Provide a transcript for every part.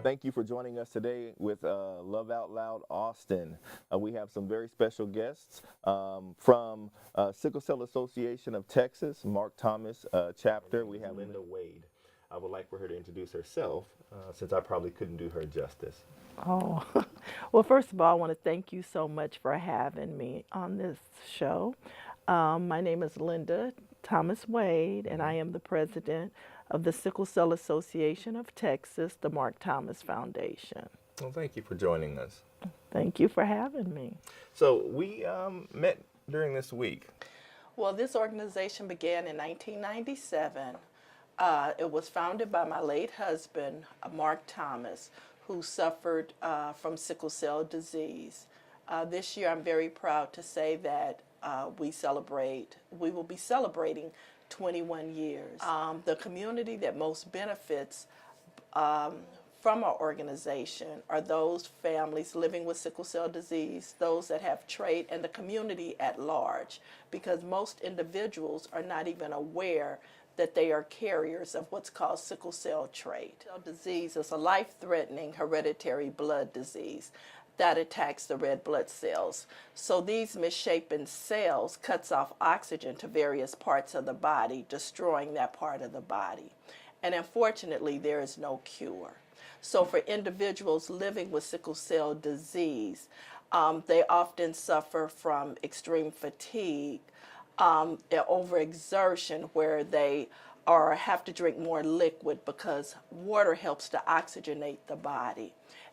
Thank you for joining us today with Love Out Loud Austin. We have some very special guests from Sickle Cell Association of Texas, Marc Thomas chapter. We have Linda Wade. I would like for her to introduce herself since I probably couldn't do her justice. Oh, well, first of all, I want to thank you so much for having me on this show. My name is Linda Thomas Wade, and I am the president of the Sickle Cell Association of Texas, the Marc Thomas Foundation. Well, thank you for joining us. Thank you for having me. So we met during this week. Well, this organization began in 1997. It was founded by my late husband, Marc Thomas, who suffered from sickle cell disease. This year, I'm very proud to say that we will be celebrating 21 years. The community that most benefits from our organization are those families living with sickle cell disease, those that have trait, and the community at large, because most individuals are not even aware that they are carriers of what's called sickle cell trait. Sickle cell disease is a life-threatening hereditary blood disease that attacks the red blood cells. So these misshapen cells cuts off oxygen to various parts of the body, destroying that part of the body. And unfortunately, there is no cure. So for individuals living with sickle cell disease, they often suffer from extreme fatigue, overexertion, where they have to drink more liquid because water helps to oxygenate the body,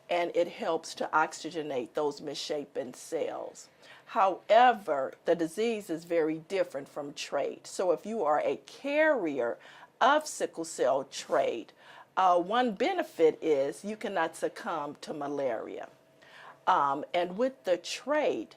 and it helps to oxygenate those misshapen cells. However, the disease is very different from trait. So if you are a carrier of sickle cell trait, one benefit is you cannot succumb to malaria. And with the trait,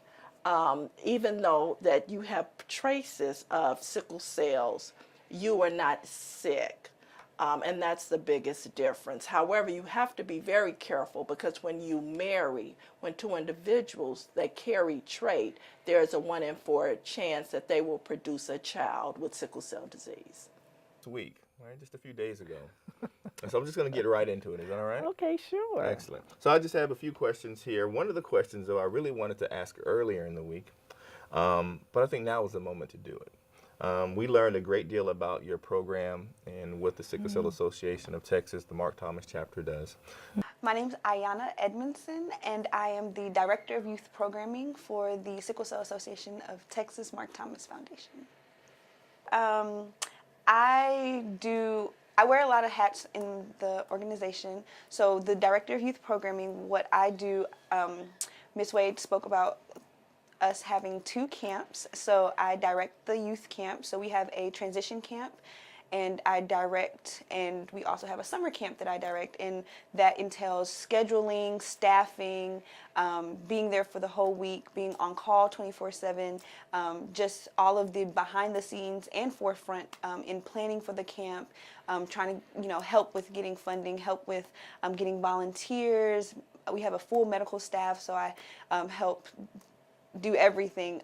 even though that you have traces of sickle cells, you are not sick. And that's the biggest difference. However, you have to be very careful because when you marry, when two individuals that carry trait, there's a 1 in 4 chance that they will produce a child with sickle cell disease. This week, right? Just a few days ago. So I'm just going to get right into it. Is that all right? Okay, sure. Excellent. So I just have a few questions here. One of the questions, though, I really wanted to ask earlier in the week, but I think now is the moment to do it. We learned a great deal about your program and what the Sickle Cell Association of Texas, the Marc Thomas chapter, does. My name is Ayana Edmondson, and I am the Director of Youth Programming for the Sickle Cell Association of Texas Marc Thomas Foundation. I wear a lot of hats in the organization. So the Director of Youth Programming, what I do, Ms. Wade spoke about us having 2 camps. So I direct the youth camp. So we have a transition camp, and I direct, and we also have a summer camp that I direct, and that entails scheduling, staffing, being there for the whole week, being on call 24/7, just all of the behind the scenes and forefront in planning for the camp, trying to help with getting funding, help with getting volunteers. We have a full medical staff, so I help do everything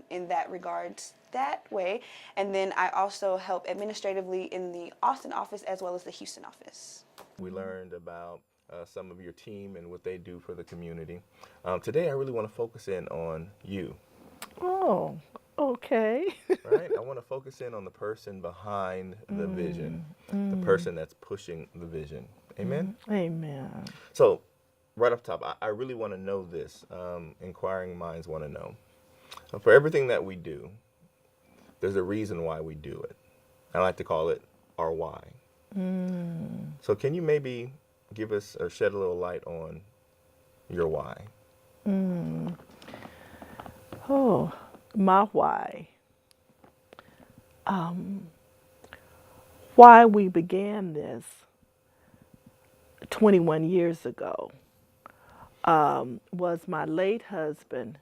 in that regards that way. And then I also help administratively in the Austin office as well as the Houston office. We learned about some of your team and what they do for the community. Today I really want to focus in on you. Oh, okay. Right? I want to focus in on the person behind the vision, the person that's pushing the vision. Amen? Amen. So right off the top, I really want to know this. Inquiring minds want to know. For everything that we do, there's a reason why we do it. I like to call it our why. So can you maybe give us or shed a little light on your why? Oh, my why. Why we began this 21 years ago was my late husband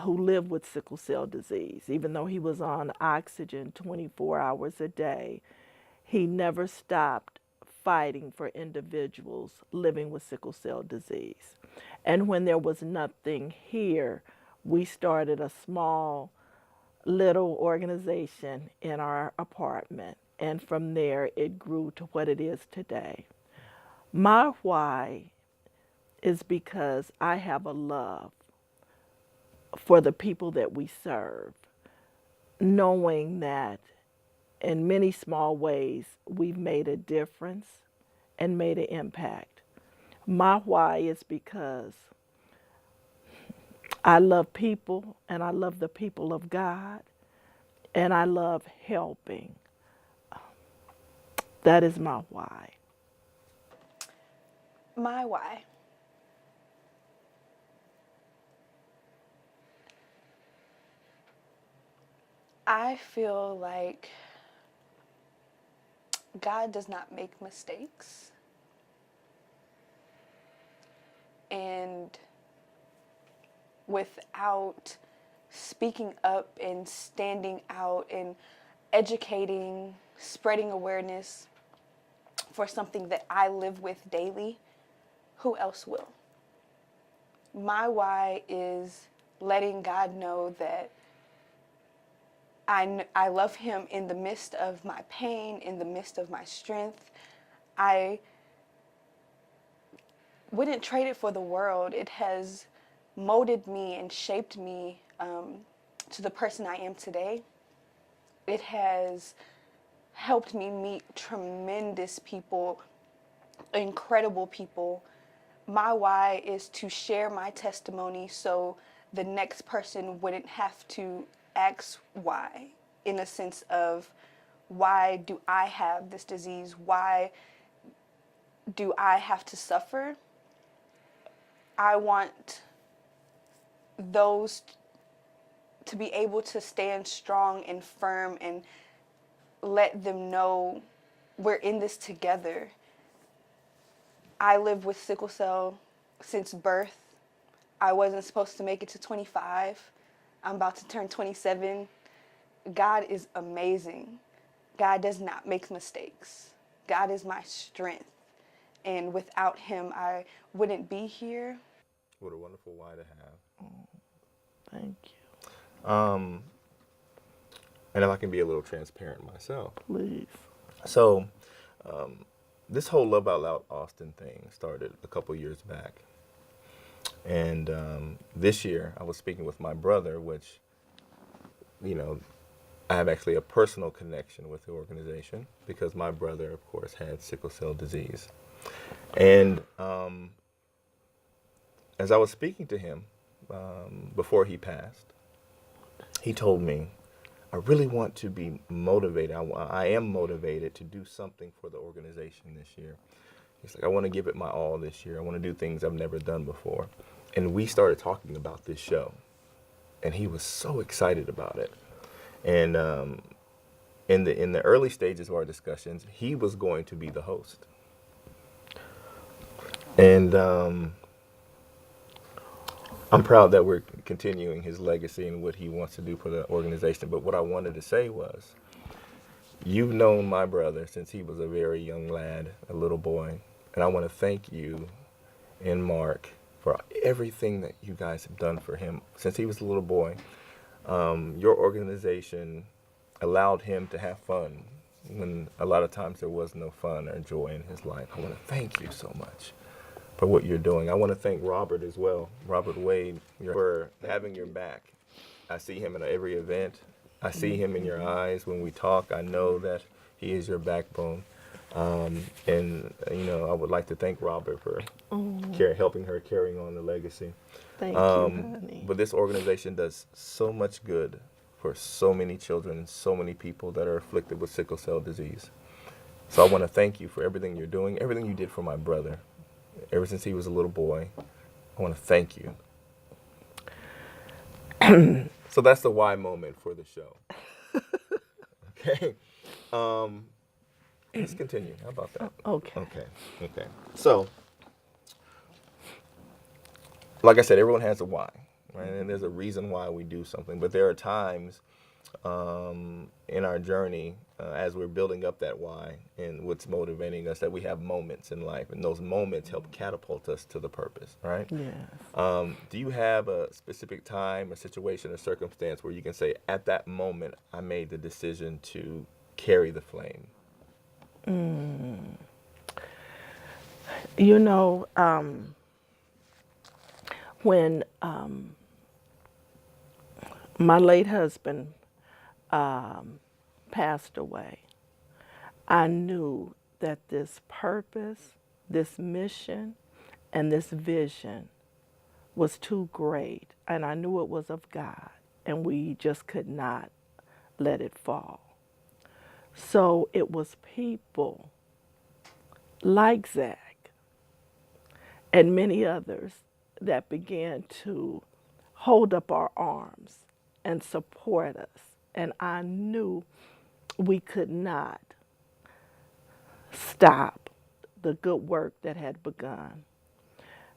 who lived with sickle cell disease. Even though he was on oxygen 24 hours a day, he never stopped fighting for individuals living with sickle cell disease. And when there was nothing here, we started a small little organization in our apartment. And from there, it grew to what it is today. My why is because I have a love for the people that we serve, knowing that in many small ways we've made a difference and made an impact. My why is because I love people and I love the people of God and I love helping. That is my why. My why. I feel like God does not make mistakes. And without speaking up and standing out and educating, spreading awareness for something that I live with daily, who else will? My why is letting God know that I love him in the midst of my pain, in the midst of my strength. I wouldn't trade it for the world. It has molded me and shaped me to the person I am today. It has helped me meet tremendous people, incredible people. My why is to share my testimony so the next person wouldn't have to ask why, in a sense of, why do I have this disease? Why do I have to suffer? I want those to be able to stand strong and firm and let them know we're in this together. I live with sickle cell since birth. I wasn't supposed to make it to 25. I'm about to turn 27. God is amazing. God does not make mistakes. God is my strength. And without him, I wouldn't be here. What a wonderful why to have. Thank you. And if I can be a little transparent myself. Please. So, this whole Love Out Loud Austin thing started a couple years back. And this year, I was speaking with my brother, which, you know, I have actually a personal connection with the organization because my brother, of course, had sickle cell disease. And as I was speaking to him before he passed, he told me, I really want to be motivated. I am motivated to do something for the organization this year. He's like, I want to give it my all this year. I want to do things I've never done before. And we started talking about this show. And he was so excited about it. And in the early stages of our discussions, he was going to be the host. And I'm proud that we're continuing his legacy and what he wants to do for the organization. But what I wanted to say was, you've known my brother since he was a very young lad, a little boy. And I want to thank you and Mark for everything that you guys have done for him since he was a little boy. Your organization allowed him to have fun when a lot of times there was no fun or joy in his life. I want to thank you so much for what you're doing. I want to thank Robert as well, Robert Wade, for having your back. I see him at every event. I see him in your eyes when we talk. I know that he is your backbone. And, you know, I would like to thank Robert for helping her carrying on the legacy. Thank you, honey. But this organization does so much good for so many children and so many people that are afflicted with sickle cell disease. So I want to thank you for everything you're doing, everything you did for my brother, ever since he was a little boy. I want to thank you. So that's the why moment for the show. Okay. Let's continue. How about that? Okay. Okay. So, like I said, everyone has a why, right? And there's a reason why we do something. But there are times in our journey as we're building up that why and what's motivating us that we have moments in life. And those moments help catapult us to the purpose, right? Yes. Do you have a specific time, a situation, a circumstance where you can say, at that moment, I made the decision to carry the flame? You know, when my late husband passed away, I knew that this purpose, this mission, and this vision was too great. And I knew it was of God, and we just could not let it fall. So it was people like Zach and many others that began to hold up our arms and support us. And I knew we could not stop the good work that had begun.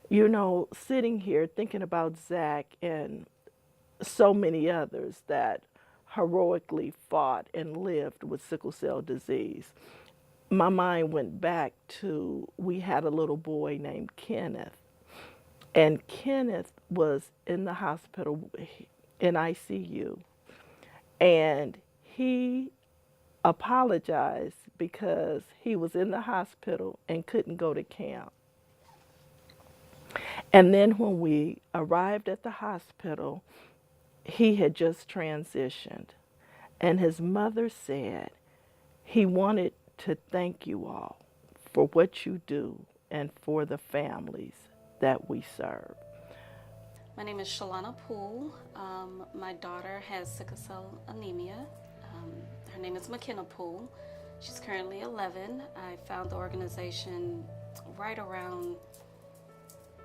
You know, sitting here thinking about Zach and so many others that heroically fought and lived with sickle cell disease, my mind went back to we had a little boy named Kenneth. And Kenneth was in the hospital in ICU. And he apologized because he was in the hospital and couldn't go to camp. And then when we arrived at the hospital, he had just transitioned. And his mother said he wanted to thank you all for what you do and for the families that we serve. My name is Shalana Poole. My daughter has sickle cell anemia. Her name is McKenna Poole. She's currently 11. I found the organization right around,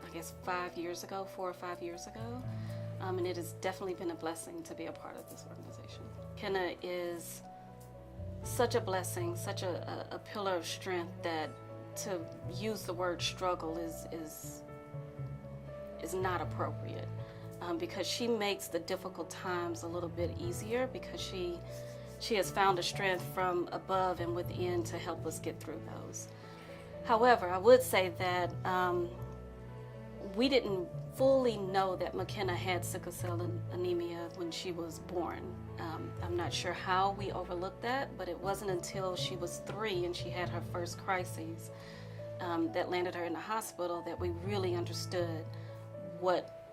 I guess, 5 years ago, 4 or 5 years ago. And it has definitely been a blessing to be a part of this organization. McKenna is such a blessing, such a pillar of strength that to use the word struggle is not appropriate, because she makes the difficult times a little bit easier because she has found a strength from above and within to help us get through those. However, I would say that we didn't fully know that McKenna had sickle cell anemia when she was born. I'm not sure how we overlooked that, but it wasn't until she was 3 and she had her first crises that landed her in the hospital that we really understood what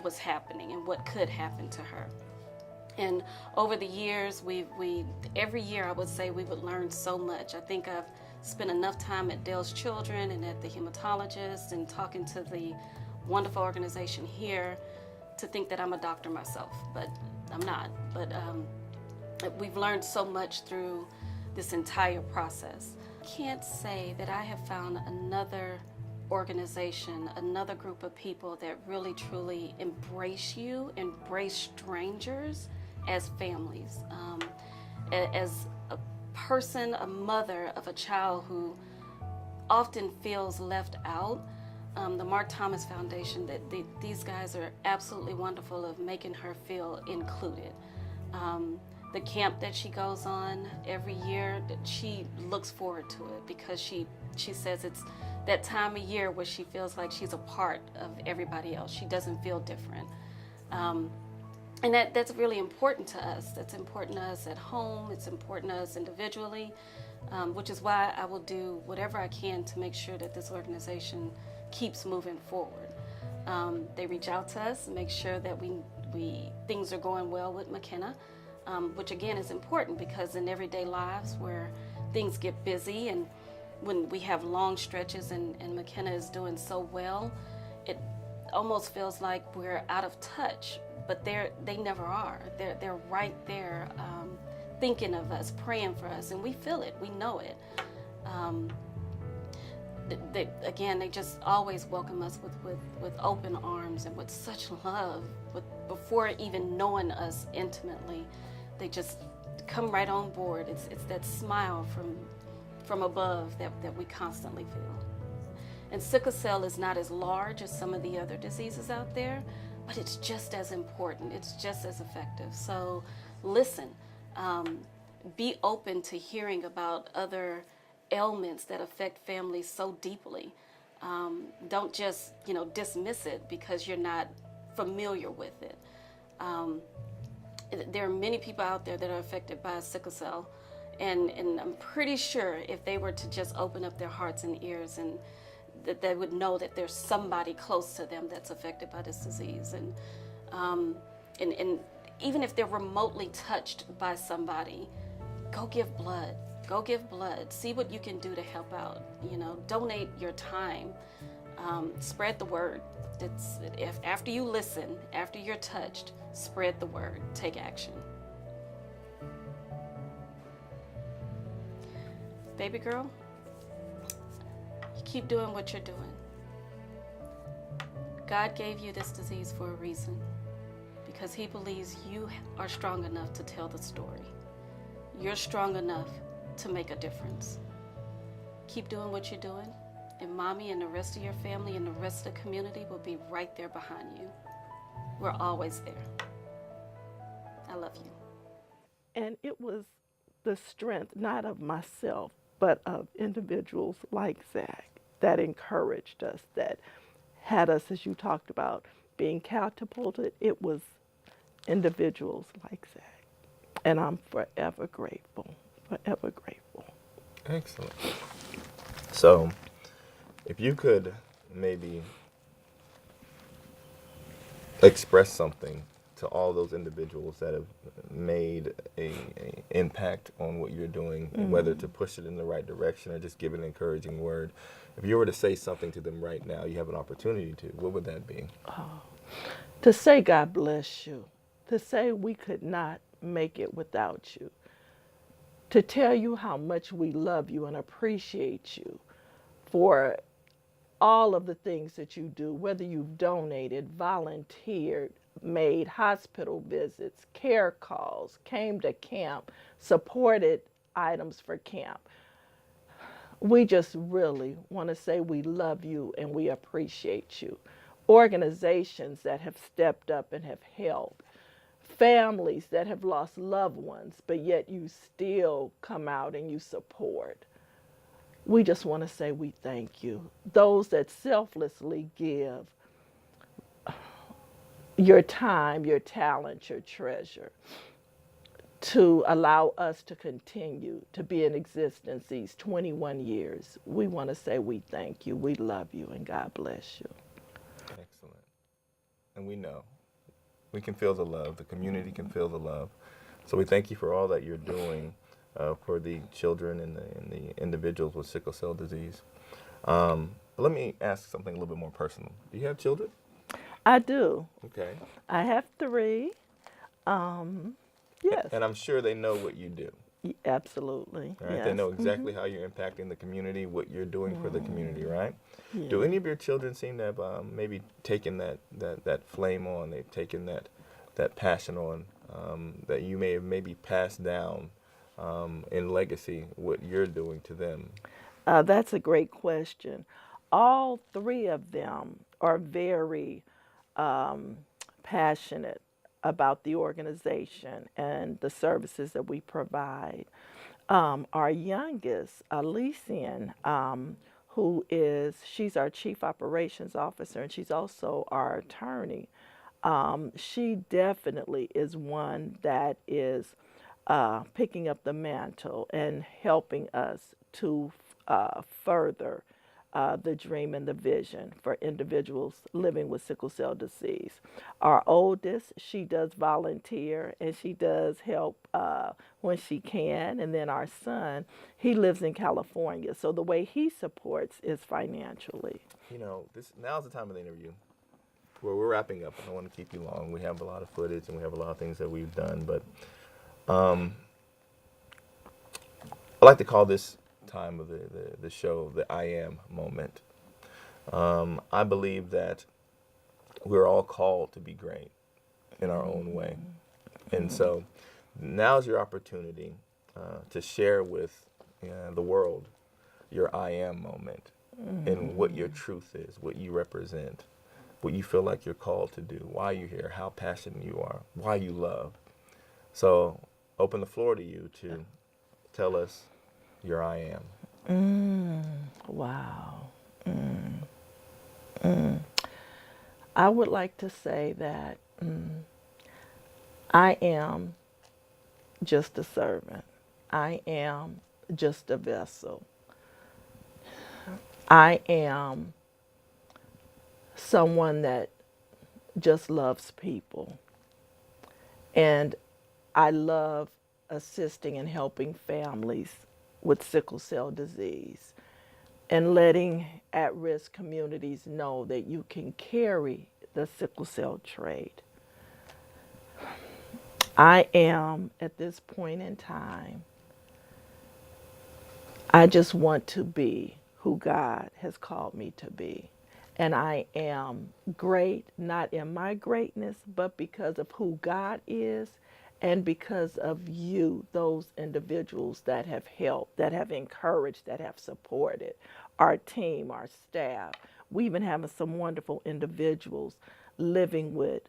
was happening and what could happen to her. And over the years, every year I would say we would learn so much. I think I've spent enough time at Dell's Children and at the hematologist and talking to the wonderful organization here to think that I'm a doctor myself, but I'm not. But we've learned so much through this entire process. I can't say that I have found another organization, another group of people that really truly embrace you, embrace strangers as families. As a person, a mother of a child who often feels left out, the Marc Thomas Foundation, these guys are absolutely wonderful of making her feel included. The camp that she goes on every year, she looks forward to it because she says it's that time of year where she feels like she's a part of everybody else. She doesn't feel different. And that's really important to us. That's important to us at home. It's important to us individually, which is why I will do whatever I can to make sure that this organization keeps moving forward. They reach out to us and make sure that things are going well with McKenna, which again is important because in everyday lives where things get busy and when we have long stretches and McKenna is doing so well, it almost feels like we're out of touch, but they never are. They're right there thinking of us, praying for us, and we feel it, we know it. They just always welcome us with open arms and with such love. Before even knowing us intimately, they just come right on board. It's that smile from above that we constantly feel. And sickle cell is not as large as some of the other diseases out there, but it's just as important. It's just as effective. So listen, be open to hearing about other ailments that affect families so deeply. Don't just dismiss it because you're not familiar with it. There are many people out there that are affected by sickle cell, and I'm pretty sure if they were to just open up their hearts and ears and that they would know that there's somebody close to them that's affected by this disease. And even if they're remotely touched by somebody, go give blood. Go give blood. See what you can do to help out. Donate your time. Spread the word. If after you listen, after you're touched, spread the word. Take action. Baby girl, you keep doing what you're doing. God gave you this disease for a reason, because he believes you are strong enough to tell the story. You're strong enough to make a difference. Keep doing what you're doing, and mommy and the rest of your family and the rest of the community will be right there behind you. We're always there. I love you. And it was the strength, not of myself, but of individuals like Zach that encouraged us, that had us, as you talked about, being catapulted. It was individuals like Zach. And I'm forever grateful, forever grateful. Excellent. So, if you could maybe express something to all those individuals that have made a impact on what you're doing, whether to push it in the right direction or just give an encouraging word. If you were to say something to them right now, you have an opportunity to, what would that be? To say God bless you, to say we could not make it without you, to tell you how much we love you and appreciate you for all of the things that you do, whether you've donated, volunteered, made hospital visits, care calls, came to camp, supported items for camp. We just really want to say we love you and we appreciate you. Organizations that have stepped up and have helped, families that have lost loved ones, but yet you still come out and you support. We just want to say we thank you. Those that selflessly give your time, your talent, your treasure to allow us to continue to be in existence these 21 years. We want to say we thank you, we love you, and God bless you. Excellent. And we know. We can feel the love. The community can feel the love. So we thank you for all that you're doing for the children and the individuals with sickle cell disease. But let me ask something a little bit more personal. Do you have children? I do. Okay. I have 3. Yes. And I'm sure they know what you do. Absolutely. Right? Yes. They know exactly how you're impacting the community, what you're doing for the community, right? Yeah. Do any of your children seem to have maybe taken that flame on? They've taken that passion on that you may have maybe passed down in legacy, what you're doing to them? That's a great question. All 3 of them are very passionate about the organization and the services that we provide. Our youngest, Alician, she's our chief operations officer and she's also our attorney. She definitely is one that is picking up the mantle and helping us to further the dream and the vision for individuals living with sickle cell disease. Our oldest, she does volunteer and she does help when she can. And then our son, he lives in California. So the way he supports is financially. Now's the time of the interview where we're wrapping up. I don't want to keep you long. We have a lot of footage and we have a lot of things that we've done, but I like to call this time of the show the I am moment. I believe that we're all called to be great in our own way. And so now's your opportunity to share with the world your I am moment and what your truth is, what you represent, what you feel like you're called to do, why you're here, how passionate you are, why you love. So open the floor to you to tell us your I am. Wow. I would like to say that I am just a servant. I am just a vessel. I am someone that just loves people. And I love assisting and helping families with sickle cell disease and letting at-risk communities know that you can carry the sickle cell trait. I am, at this point in time, I just want to be who God has called me to be. And I am great, not in my greatness, but because of who God is and because of you, those individuals that have helped, that have encouraged, that have supported our team, our staff. We even have some wonderful individuals living with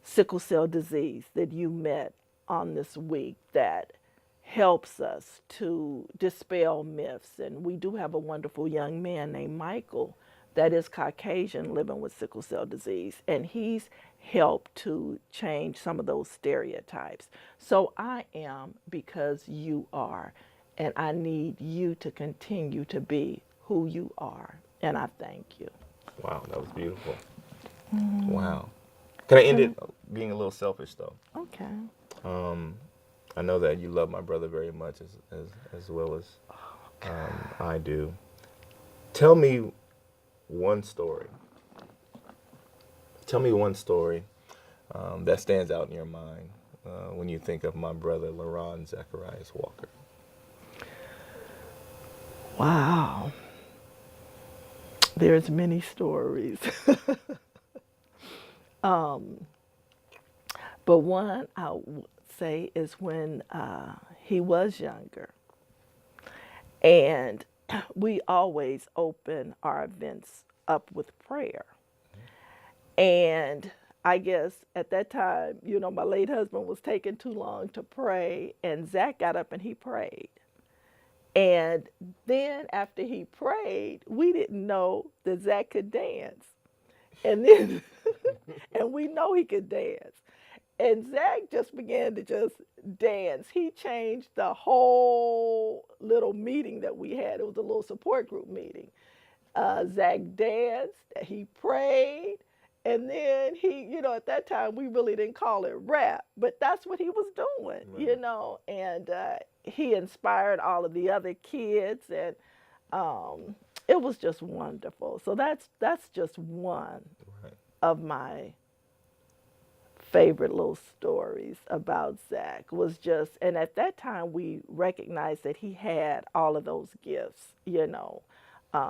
sickle cell disease that you met on this week that helps us to dispel myths. And we do have a wonderful young man named Michael that is Caucasian living with sickle cell disease, and he's helped to change some of those stereotypes. So I am because you are, and I need you to continue to be who you are. And I thank you. Wow, that was beautiful. Wow. Can I end it being a little selfish though? Okay. I know that you love my brother very much as well as I do. Tell me one story. Tell me one story that stands out in your mind when you think of my brother, LaRon Zacharias Walker. Wow. There's many stories. But one I would say is when he was younger. And we always open our events up with prayer. And I guess at that time, my late husband was taking too long to pray, and Zach got up and he prayed. And then after he prayed, we didn't know that Zach could dance. And then, and we know he could dance. And Zach just began to just dance. He changed the whole little meeting that we had. It was a little support group meeting. Zach danced, he prayed, and then at that time we really didn't call it rap, but that's what he was doing, and he inspired all of the other kids, and it was just wonderful. So that's just one Right. of my favorite little stories about Zach was just, and at that time we recognized that he had all of those gifts,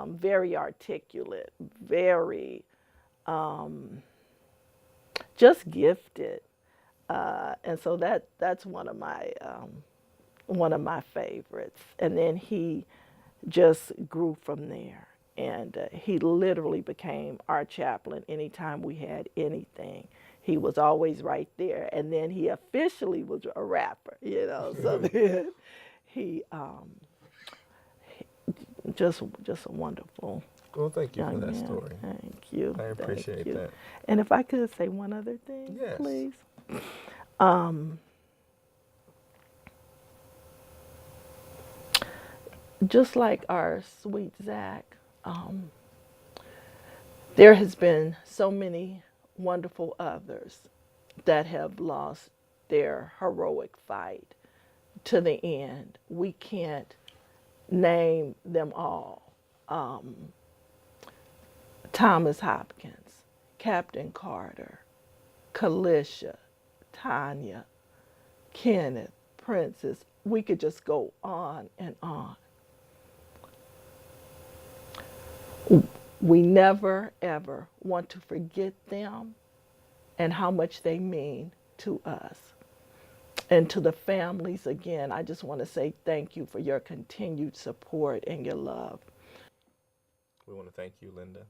very articulate, very just gifted, and so that's one of my favorites. And then he just grew from there, and he literally became our chaplain anytime we had anything. He was always right there, and then he officially was a rapper, So then he just a wonderful Well, thank you for young that man. story. Thank you. I appreciate Thank you. that. And if I could say one other thing, Yes. please. Just like our sweet Zach, there has been so many wonderful others that have lost their heroic fight to the end. We can't name them all. Thomas Hopkins, Captain Carter, Kalisha, Tanya, Kenneth, Princess. We could just go on and on. We never, ever want to forget them and how much they mean to us. And to the families, again, I just want to say thank you for your continued support and your love. We want to thank you, Linda,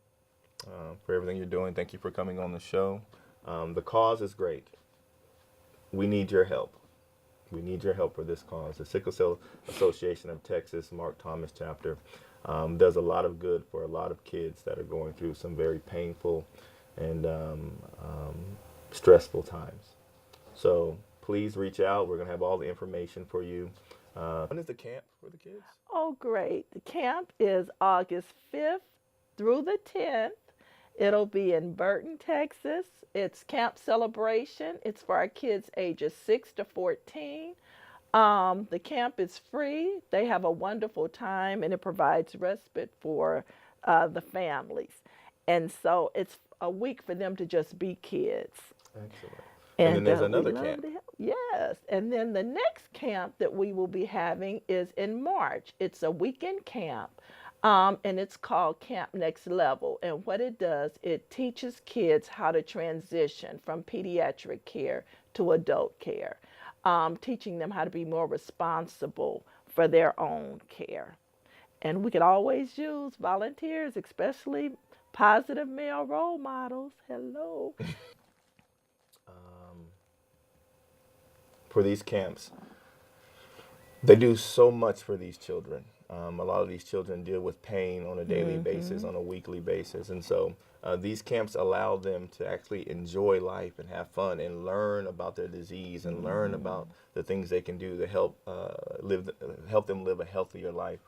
for everything you're doing. Thank you for coming on the show. The cause is great. We need your help. We need your help for this cause. The Sickle Cell Association of Texas, Marc Thomas chapter, does a lot of good for a lot of kids that are going through some very painful and stressful times. So please reach out. We're going to have all the information for you. When is the camp for the kids? Oh, great. The camp is August 5th through the 10th. It'll be in Burton, Texas. It's Camp Celebration. It's for our kids ages 6 to 14. The camp is free. They have a wonderful time, and it provides respite for the families. And so it's a week for them to just be kids. Excellent. And then there's another we love camp. to help. Yes. And then the next camp that we will be having is in March. It's a weekend camp, and it's called Camp Next Level. And what it does, it teaches kids how to transition from pediatric care to adult care, teaching them how to be more responsible for their own care. And we could always use volunteers, especially positive male role models. Hello. For these camps, they do so much for these children. A lot of these children deal with pain on a daily basis, on a weekly basis. And so these camps allow them to actually enjoy life and have fun and learn about their disease and learn about the things they can do to help help them live a healthier life.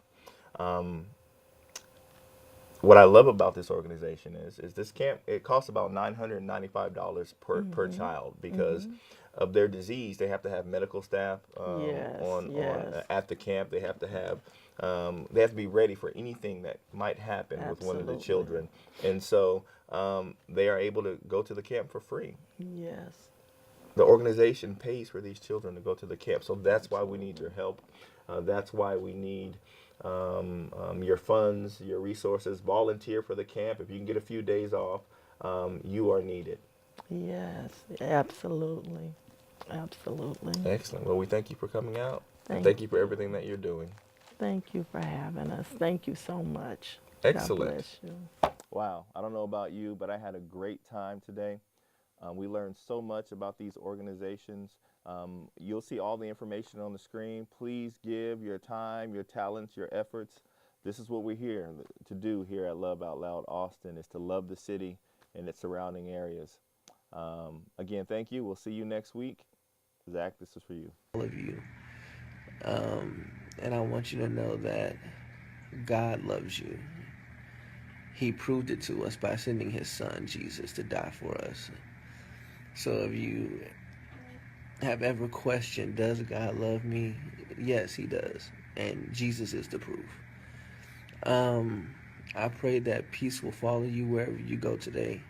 What I love about this organization is this camp, it costs about $995 per child because of their disease. They have to have medical staff at the camp. They have to have be ready for anything that might happen with one of the children. And so they are able to go to the camp for free. Yes. The organization pays for these children to go to the camp. So that's why we need your help. That's why we need your funds, your resources. Volunteer for the camp. If you can get a few days off, you are needed. Yes, absolutely. Absolutely. Excellent. Well, we thank you for coming out. Thank you for everything that you're doing. Thank you for having us. Thank you so much. Excellent. God bless you. Wow. I don't know about you, but I had a great time today. We learned so much about these organizations. You'll see all the information on the screen. Please give your time, your talents, your efforts. This is what we're here to do here at Love Out Loud Austin, is to love the city and its surrounding areas. Again, thank you. We'll see you next week. Zach, this is for you. All of you. And I want you to know that God loves you. He proved it to us by sending his son, Jesus, to die for us. So if you have ever questioned, does God love me? Yes, he does. And Jesus is the proof. I pray that peace will follow you wherever you go today.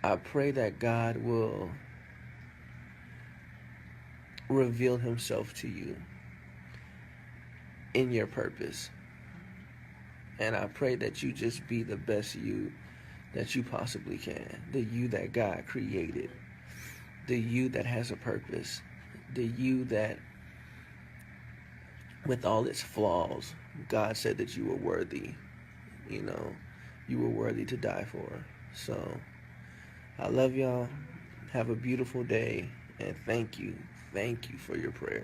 I pray that God will reveal himself to you in your purpose. And I pray that you just be the best you that you possibly can. The you that God created. The you that has a purpose. The you that, with all its flaws, God said that you were worthy. You were worthy to die for. So, I love y'all. Have a beautiful day. And thank you for your prayer.